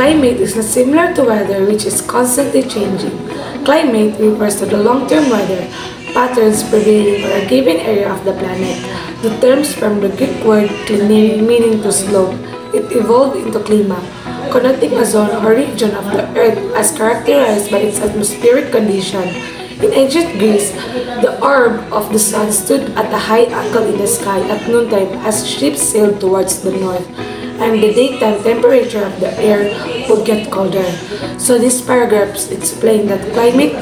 Climate is not similar to weather, which is constantly changing. Climate refers to the long-term weather patterns prevailing for a given area of the planet. The terms from the Greek word "klini" meaning to slope. It evolved into klima, connoting a zone or region of the earth as characterized by its atmospheric condition. In ancient Greece, the orb of the sun stood at a high angle in the sky at noontime as ships sailed towards the north, and the daytime temperature of the air would get colder. So these paragraphs explain that climate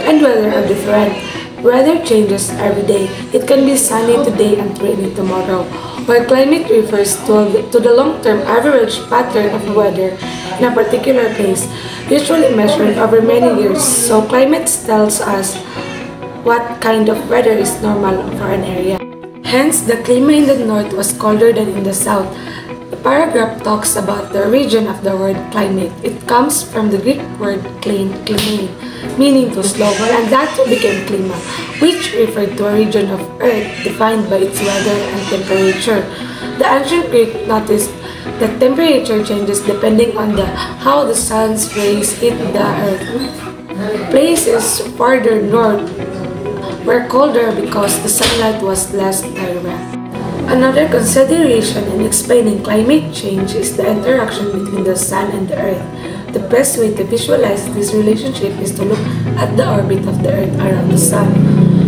and weather are different. Weather changes every day. It can be sunny today and rainy tomorrow, while climate refers to the long-term average pattern of weather in a particular place, usually measured over many years. So climate tells us what kind of weather is normal for an area. Hence, the climate in the north was colder than in the south. The paragraph talks about the origin of the word climate. It comes from the Greek word klini, meaning to slope, and that became klima, which referred to a region of earth defined by its weather and temperature. The ancient Greek noticed that temperature changes depending on how the sun's rays hit the earth. Places farther north were colder because the sunlight was less direct. Another consideration in explaining climate change is the interaction between the sun and the earth. The best way to visualize this relationship is to look at the orbit of the earth around the sun.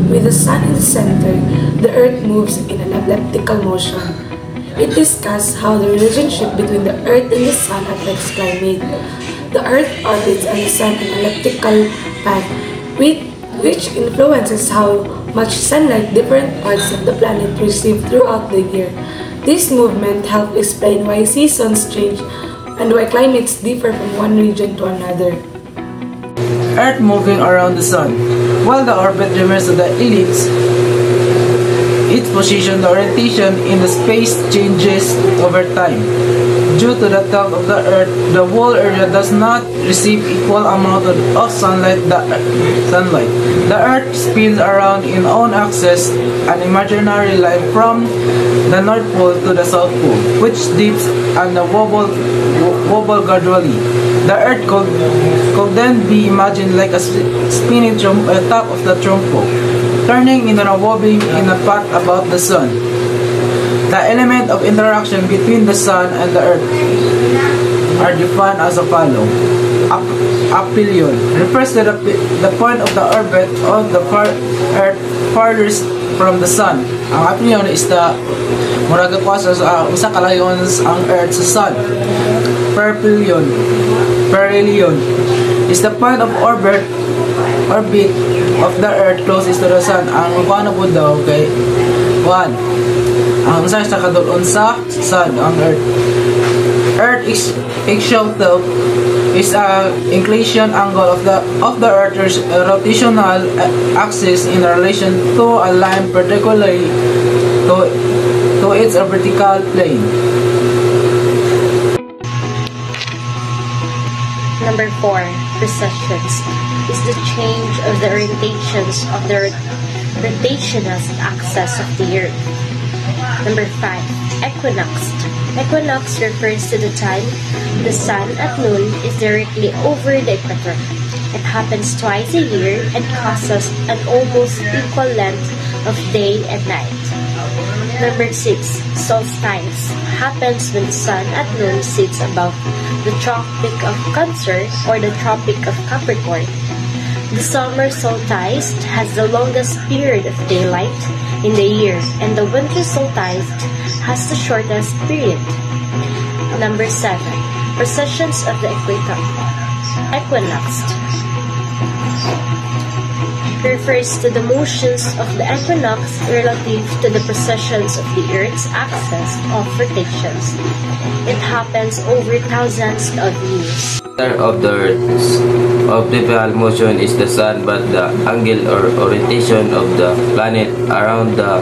With the sun in the center, the earth moves in an elliptical motion. It discusses how the relationship between the earth and the sun affects climate. The earth orbits on the sun in an elliptical path, which influences how much sunlight different parts of the planet receive throughout the year. This movement helps explain why seasons change and why climates differ from one region to another. Earth moving around the sun. While the orbit remains on the ellipse, its position, the orientation in the space changes over time. Due to the tilt of the Earth, the whole area does not receive equal amount of sunlight. The Earth spins around in own axis, an imaginary line from the North Pole to the South Pole, which dips and wobble gradually. The Earth could then be imagined like a spinning top of the trompo, turning in and wobbling in a path about the sun. The element of interaction between the sun and the earth are defined as follows. Aphelion refers to the point of the orbit of the earth farthest from the sun. Ang aphelion is the murag sa usa ka layon ang earth sa sun. Perihelion is the point of orbit of the earth closest to the sun. Ang kuano po daw kay 1. Ang sa kadulon sa sun, ang earth. Earth's axial tilt is an inclination angle of the earth's rotational axis in relation to a line particularly to its vertical plane. Number 4, precessions is the change of the orientations of the rotational axis of the earth. Number 5, equinox. Equinox refers to the time the sun at noon is directly over the equator. It happens twice a year and causes an almost equal length of day and night. Number 6, solstice happens when the sun at noon sits above the Tropic of Cancer or the Tropic of Capricorn. The summer solstice has the longest period of daylight in the year, and the winter solstice has the shortest period. Number 7, precessions of the equinox refers to the motions of the equinox relative to the precessions of the Earth's axis of rotations. It happens over thousands of years. The center of the Earth's optical motion is the Sun, but the angle or orientation of the planet around the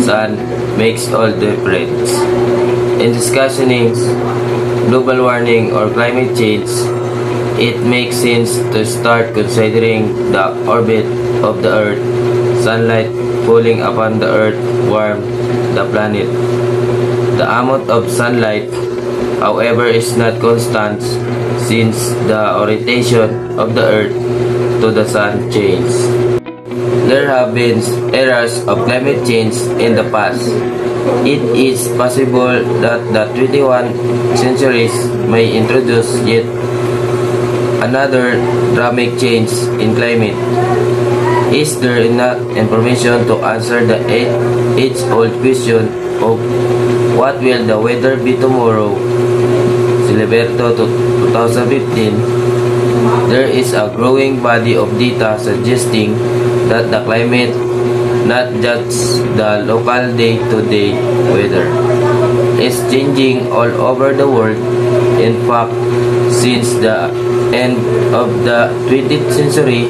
Sun makes all difference. In discussing global warming or climate change, it makes sense to start considering the orbit of the Earth. Sunlight falling upon the Earth warms the planet. The amount of sunlight, however, is not constant. since the orientation of the Earth to the Sun changed. There have been eras of climate change in the past. It is possible that the 21 centuries may introduce yet another dramatic change in climate. Is there enough information to answer the age-old question of what will the weather be tomorrow? Siliberto 2015. There is a growing body of data suggesting that the climate, not just the local day-to-day weather, is changing all over the world. In fact, since the end of the 20th century,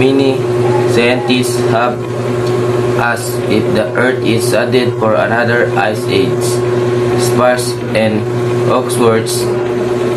many scientists have asked if the Earth is headed for another ice age. Sparks and Oxford's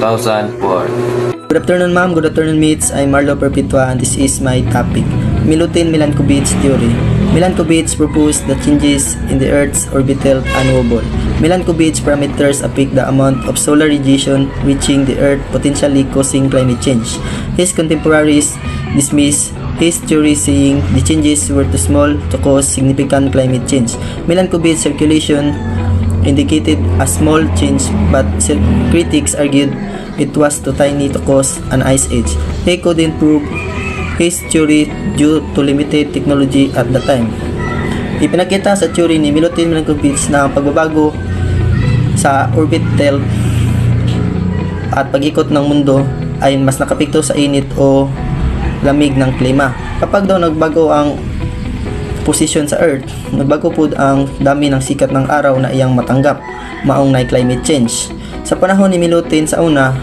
2004. Good afternoon, ma'am. Good afternoon, mates. I'm Marlo Perpetua and this is my topic, Milutin-Milankovitch theory. Milankovitch proposed that changes in the Earth's orbital are knowable. Milankovitch parameters affect the amount of solar radiation reaching the Earth, potentially causing climate change. His contemporaries dismissed his theory, saying the changes were too small to cause significant climate change. Milankovitch circulation indicated a small change, but critics argued it was too tiny to cause an ice age. He couldn't prove his theory due to limited technology at the time. Ipinakita sa theory ni Milutin-Milankovitch na ang pagbabago sa orbital at pag-ikot ng mundo ay mas nakapekto sa init o lamig ng klima. Kapag daw nagbago ang posisyon sa Earth, nagbago po ang dami ng sikat ng araw na iyang matanggap, maong na climate change. Sa panahon ni Milutin sa una,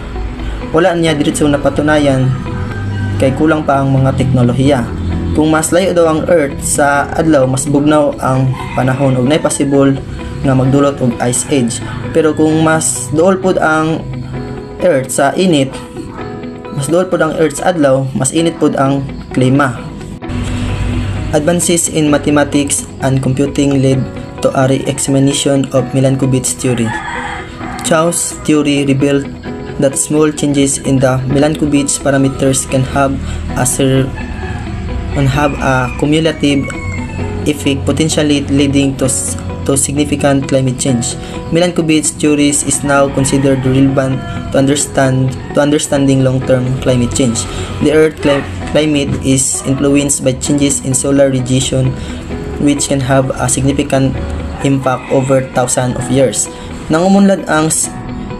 wala niya diretsong napatunayan kay kulang pa ang mga teknolohiya. Kung mas layo daw ang Earth sa adlaw, mas bugnaw ang panahon ug nay possible nga magdulot og ice age. Pero kung mas duol pod ang Earth sa init, mas duol pod ang Earth sa adlaw, mas init pod ang klima. Advances in mathematics and computing led to a re-examination of Milankovitch theory. Chow's theory revealed that small changes in the Milankovitch parameters can have a cumulative effect, potentially leading to significant climate change. Milankovitch theories is now considered relevant to understanding long-term climate change. The Earth climate is influenced by changes in solar radiation, which can have a significant impact over thousands of years. Nangumunlad ang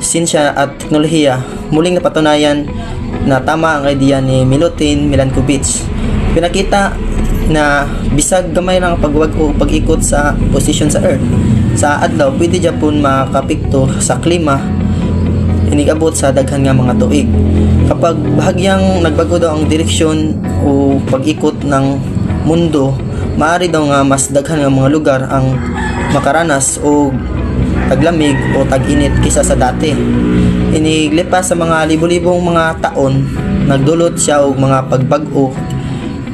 siyensya at teknolohiya, muling napatunayan na tama ang idea ni Milutin-Milankovitch. Pinakita na bisag gamay ng pagwag o pag-ikot sa posisyon sa Earth sa adlaw, pwede Japon makapekto sa klima inigabot sa daghan nga mga tuig. Kapag bahagyang nagbago daw ang direksyon o pag-ikot ng mundo, maaari daw nga mas daghan nga mga lugar ang makaranas o taglamig o tag-init kisa sa dati. Iniglipas sa mga libo-libong mga taon, nagdulot siya og mga pagbag-o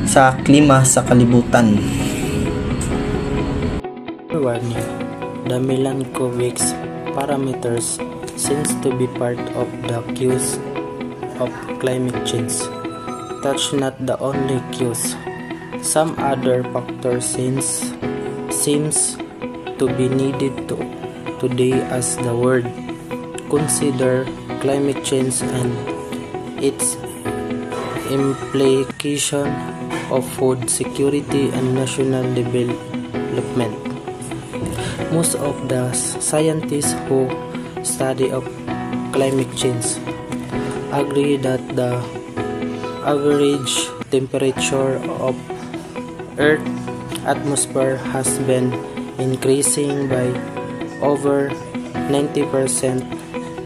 sa klima sa kalibutan. The Milankovitch parameters seems to be part of the cause of climate change. That's not the only cause. Some other factors seems to be needed today as the world consider climate change and its implication of food security and national development. Most of the scientists who study of climate change agree that the average temperature of Earth atmosphere has been increasing by over 90%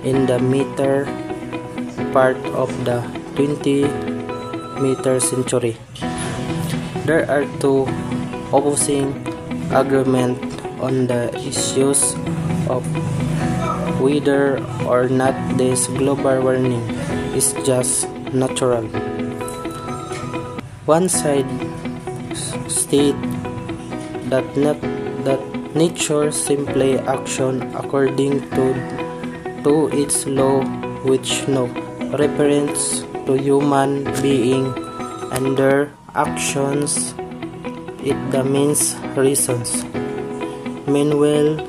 in the latter part of the 20th century. There are two opposing arguments on the issues of whether or not this global warming is just natural. One side states that nature simply actions according to its law, which no reference to human being and their actions. It the means reasons. Meanwhile,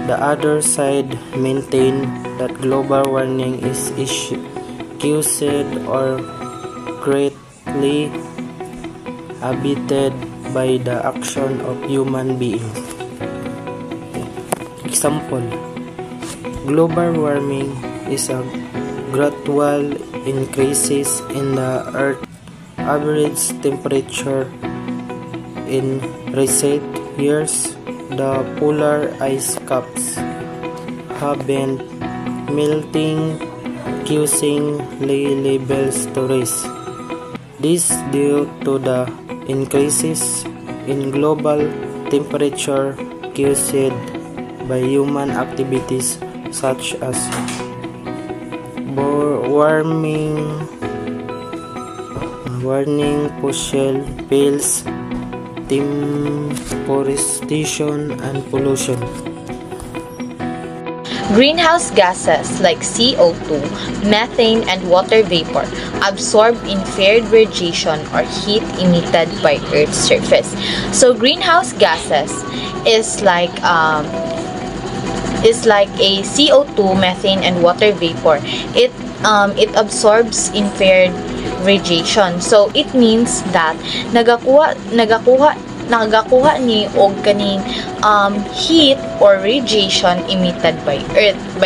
the other side maintain that global warming is caused or greatly abated by the action of human beings. Example: global warming is a gradual increases in the Earth's average temperature. In recent years, the polar ice caps have been melting, causing sea levels to rise. This due to the increases in global temperature caused by human activities such as warming fossil fuels, deforestation, and pollution. Greenhouse gases like CO2, methane, and water vapor absorb infrared radiation or heat emitted by Earth's surface. So greenhouse gases is like a CO2, methane, and water vapor. It absorbs infrared radiation. So it means that nagakuha ni og kaning heat or radiation emitted by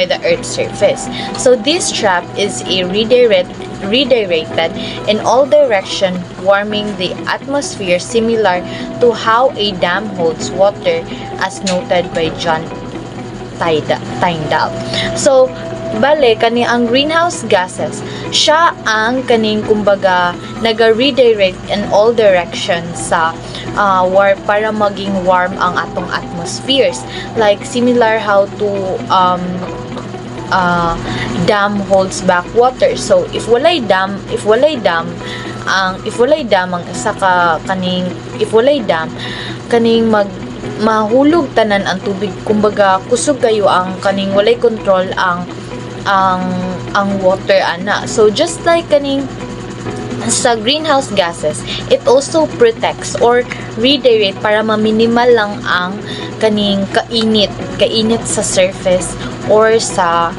the Earth's surface. So this trap is a redirected in all direction, warming the atmosphere, similar to how a dam holds water, as noted by John Tyndall. So bale kani ang greenhouse gases, siya ang kaning kumbaga naga-redirect in all directions sa para maging warm ang atong atmospheres, like similar how to dam holds back water. So if walay dam ang isa ka kaning mahulog tanan ang tubig, kumbaga kusog kayo ang kaning walay control ang water ana. So just like kaning sa greenhouse gases, it also protects or redirect para ma-minimal lang ang kaning kainit sa surface or sa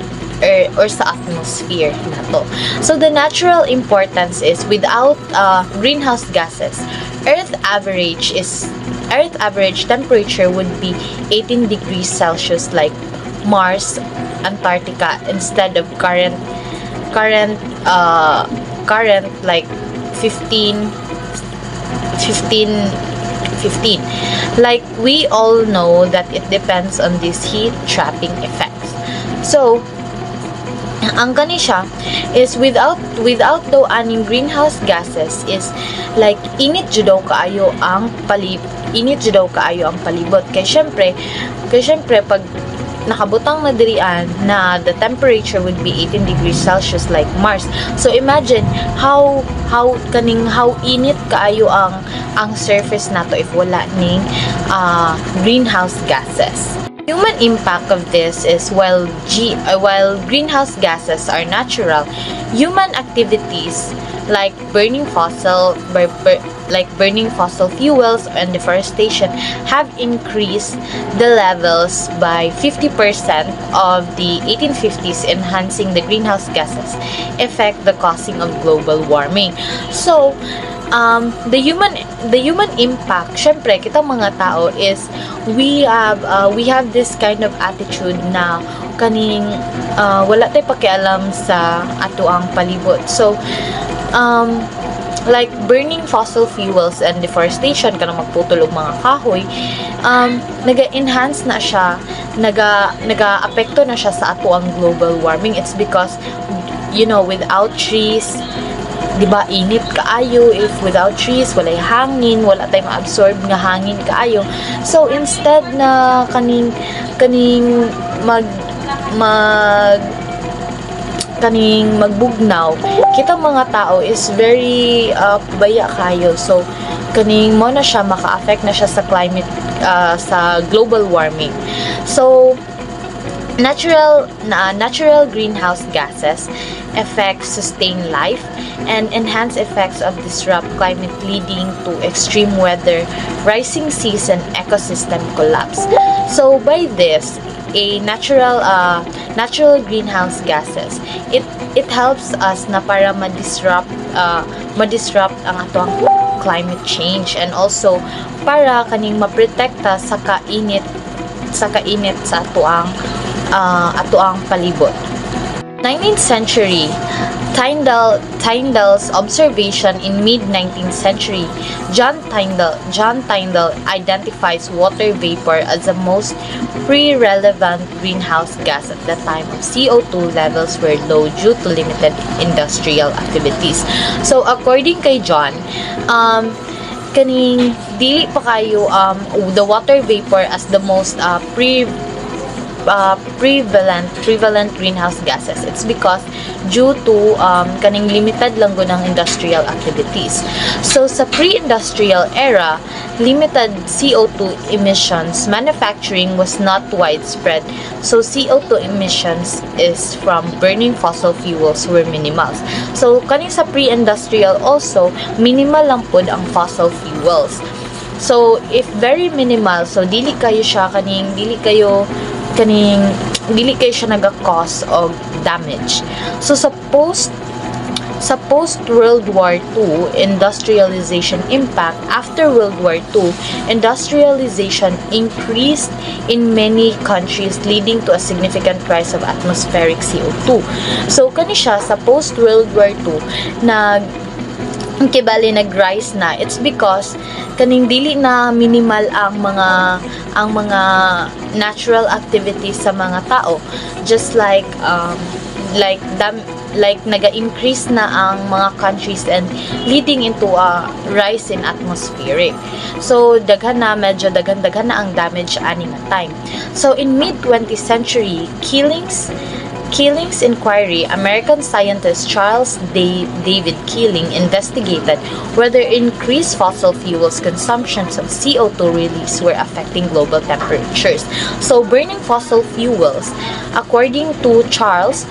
atmosphere nato. So the natural importance is without greenhouse gases, Earth average temperature would be 18 degrees Celsius like Mars, Antarctica, instead of current like 15. Like we all know that it depends on these heat trapping effects. So ang kani siya is without daw aning greenhouse gases is like init jud daw kaayo ang palibot. Kay syempre pag nakabutang na dirian na the temperature would be 18 degrees Celsius like Mars. So imagine how init kaayo ang surface nato if wala ning greenhouse gases. Human impact of this is while greenhouse gases are natural, human activities like burning fossil fuels and deforestation have increased the levels by 50% of the 1850s, enhancing the greenhouse gases effect, the causing of global warming. So the human impact, syempre kita mga tao is we have this kind of attitude na kaning wala tay pakialam sa ato ang palibot. So like burning fossil fuels and deforestation, kanang magputol og mga kahoy, naga-enhance na siya, naga-apekto na siya sa ato ang global warming. It's because without trees, di ba, init kaayo. If without trees, walay hangin, wala tayong ma-absorb nga hangin kaayo. So instead na kaning magbugnaw, kita mga tao is very baya kayo. So kaning mo na siya, maka-affect na siya sa climate, sa global warming. So Natural greenhouse gases affect sustained life and enhance effects of disrupt climate, leading to extreme weather, rising seas, and ecosystem collapse. So by this, a natural greenhouse gases, it helps us na para ma-disrupt ang atong climate change, and also para kaning maprotekta sa kainit sa atoang palibot. 19th century, Tyndall's observation in mid-19th century, John Tyndall identifies water vapor as the most pre-relevant greenhouse gas at the time of CO2 levels were low due to limited industrial activities. So according kay John, kaning dili pa kayo the water vapor as the most prevalent greenhouse gases. It's because due to kaning limited lang go ng industrial activities. So sa pre-industrial era, limited CO2 emissions, manufacturing was not widespread. So CO2 emissions is from burning fossil fuels were minimal. So kaning sa pre-industrial also, minimal lang pod ang fossil fuels. So if very minimal, so dili kayo siya naga-cause of damage. So sa post World War II industrialization impact, after World War II, industrialization increased in many countries, leading to a significant rise of atmospheric CO2. So kani siya sa post World War II nag-rise na. It's because kaning dili na minimal ang mga natural activities sa mga tao, just like naga-increase na ang mga countries and leading into a rise in atmospheric. So medyo daghan na ang damage ani nga time. So in mid-20th century, Keeling's inquiry, American scientist Charles David Keeling investigated whether increased fossil fuels consumptions of CO2 release were affecting global temperatures. So burning fossil fuels, according to Charles,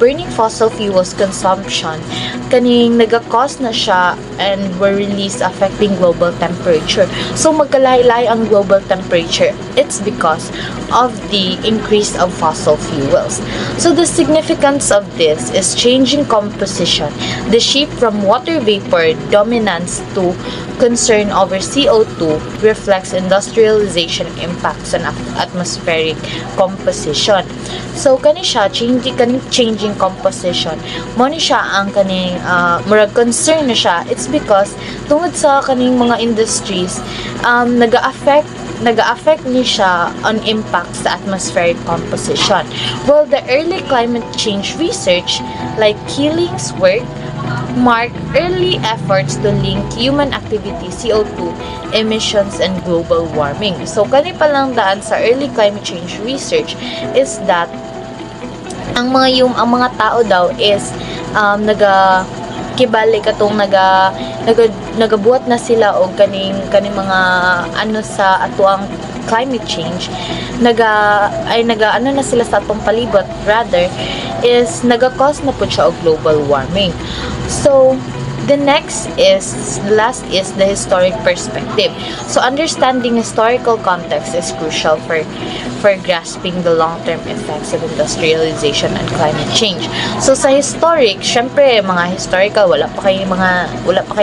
burning fossil fuels consumption kaning naga-cause na siya and were released affecting global temperature. So magkalaylay ang global temperature. It's because of the increase of fossil fuels. So the significance of this is changing composition. The shift from water vapor dominance to concern over CO2 reflects industrialization impacts on atmospheric composition. So kani siya changing composition. Mo ni siya ang kaning murag concern na siya. It's because tungod sa kaning mga industries naga-affect ni siya on impact sa atmospheric composition. Well, the early climate change research, like Keeling's work, mark early efforts to link human activity, CO2 emissions, and global warming. So, kani pa lang daan sa early climate change research is that ang mga tao daw is kibali katong nagabuhat na sila og kaning mga sa atuang climate change, na sila sa atong palibot, rather is naga-cause na po siya og global warming. So the last is the historic perspective. So understanding historical context is crucial for grasping the long-term effects of industrialization and climate change. So sa historic, syempre mga historical wala pa kay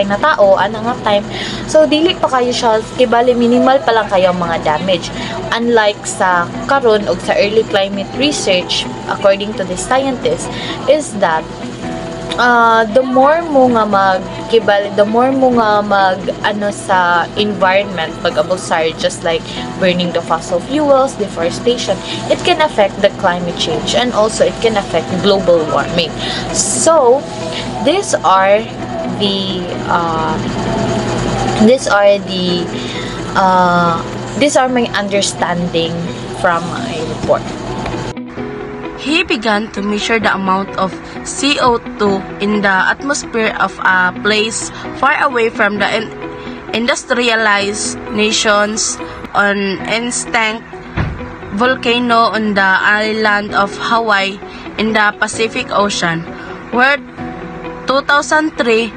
na tao nga time. So dili pa kayo siya kibali minimal pa lang kayo mga damage. Unlike sa karon og sa early climate research, according to the scientists, is that the more mo nga sa environment pag-abusar, just like burning the fossil fuels, deforestation, it can affect the climate change and also it can affect global warming. So these are my understanding from my report. He began to measure the amount of CO2 in the atmosphere of a place far away from the industrialized nations. On instinct, volcano on the island of Hawaii in the Pacific Ocean, where 2003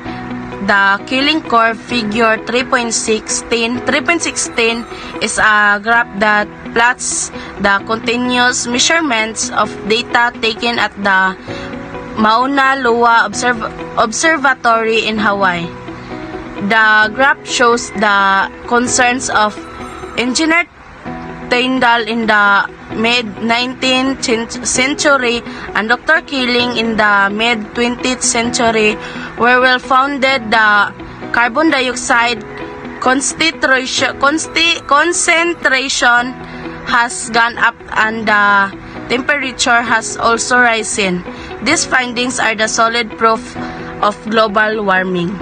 the Killing Curve figure 3.16 is a graph that plots the continuous measurements of data taken at the Mauna Loa Observatory in Hawaii. The graph shows the concerns of Engineer Tyndall in the mid-19th century and Dr. Killing in the mid-20th century, where we founded the carbon dioxide concentration has gone up and the temperature has also risen. These findings are the solid proof of global warming.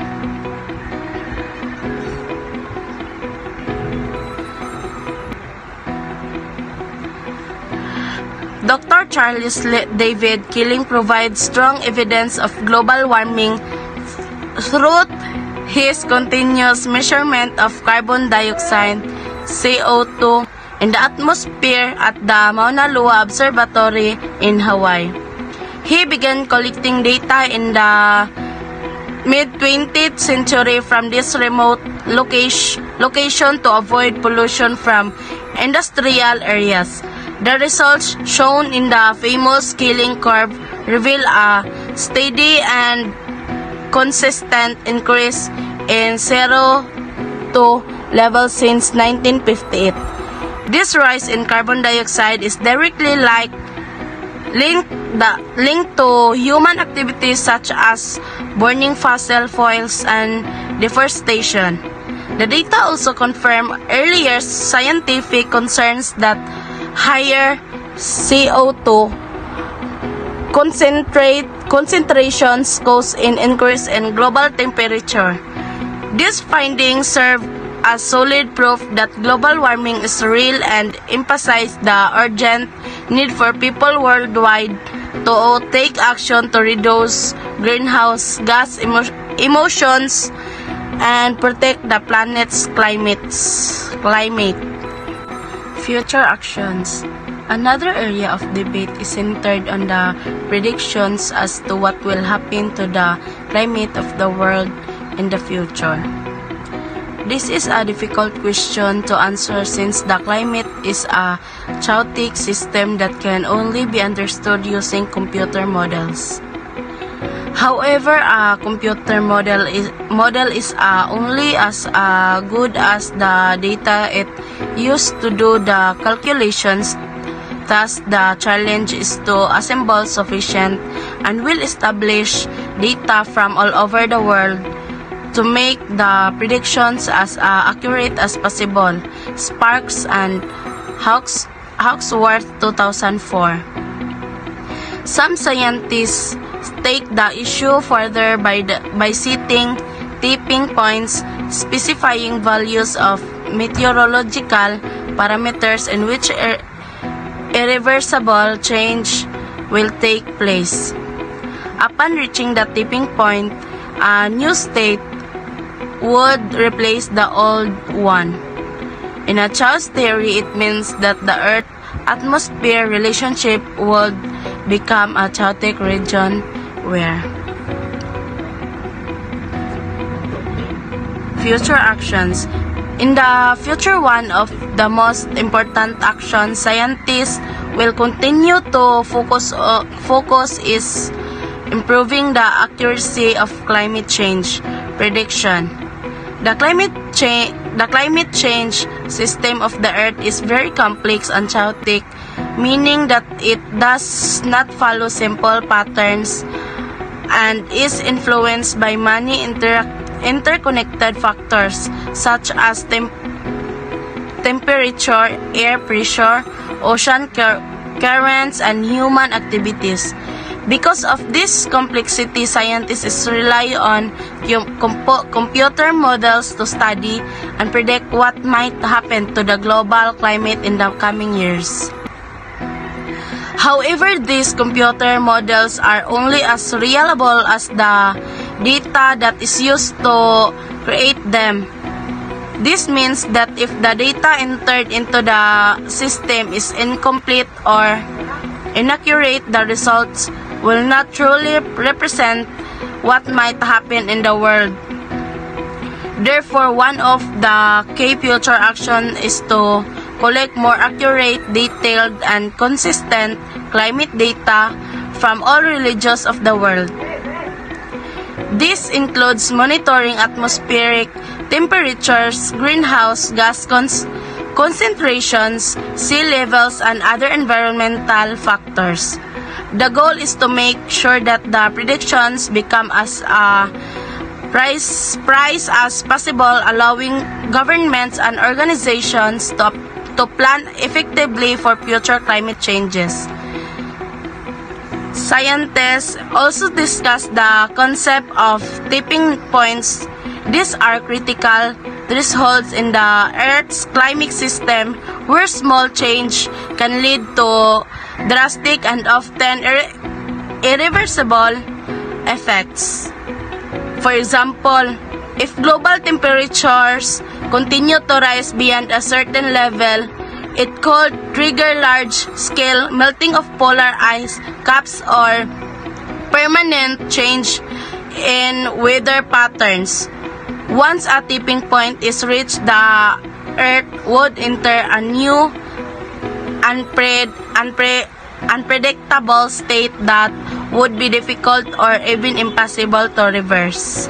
Dr. Charles David Killing provides strong evidence of global warming through his continuous measurement of carbon dioxide, CO2, in the atmosphere at the Mauna Loa Observatory in Hawaii. He began collecting data in the mid-20th century from this remote location to avoid pollution from industrial areas. The results shown in the famous Killing Curve reveal a steady and consistent increase in CO2 levels since 1958. This rise in carbon dioxide is directly linked to human activities such as burning fossil fuels and deforestation. The data also confirm earlier scientific concerns that higher CO2 concentrations cause an increase in global temperature. These findings serve as solid proof that global warming is real and emphasize the urgent need for people worldwide to take action to reduce greenhouse gas emissions and protect the planet's climate. Future actions. Another area of debate is centered on the predictions as to what will happen to the climate of the world in the future. This is a difficult question to answer since the climate is a chaotic system that can only be understood using computer models. However, a computer model is only as good as the data it used to do the calculations. Thus, the challenge is to assemble sufficient and well-established data from all over the world to make the predictions as accurate as possible. Sparks and Hawksworth 2004. Some scientists take the issue further by setting tipping points, specifying values of meteorological parameters in which irreversible change will take place. Upon reaching the tipping point, a new state would replace the old one. In a chaos theory, it means that the Earth-atmosphere relationship would become a chaotic region where future actions. In the future, one of the most important actions scientists will continue to focus is improving the accuracy of climate change prediction. The climate change system of the Earth is very complex and chaotic, meaning that it does not follow simple patterns and is influenced by many interconnected factors such as temperature, air pressure, ocean currents, and human activities. Because of this complexity, scientists rely on computer models to study and predict what might happen to the global climate in the coming years. However, these computer models are only as reliable as the data that is used to create them. This means that if the data entered into the system is incomplete or inaccurate, the results will not truly represent what might happen in the world. Therefore, one of the key future action is to collect more accurate, detailed, and consistent climate data from all regions of the world. This includes monitoring atmospheric temperatures, greenhouse gas concentrations, sea levels, and other environmental factors. The goal is to make sure that the predictions become as precise as possible, allowing governments and organizations to plan effectively for future climate changes. Scientists also discuss the concept of tipping points. These are critical thresholds in the Earth's climate system where small change can lead to drastic and often irreversible effects. For example, if global temperatures continue to rise beyond a certain level, it could trigger large-scale melting of polar ice caps or permanent change in weather patterns. Once a tipping point is reached, the Earth would enter a new unpredictable state that would be difficult or even impossible to reverse.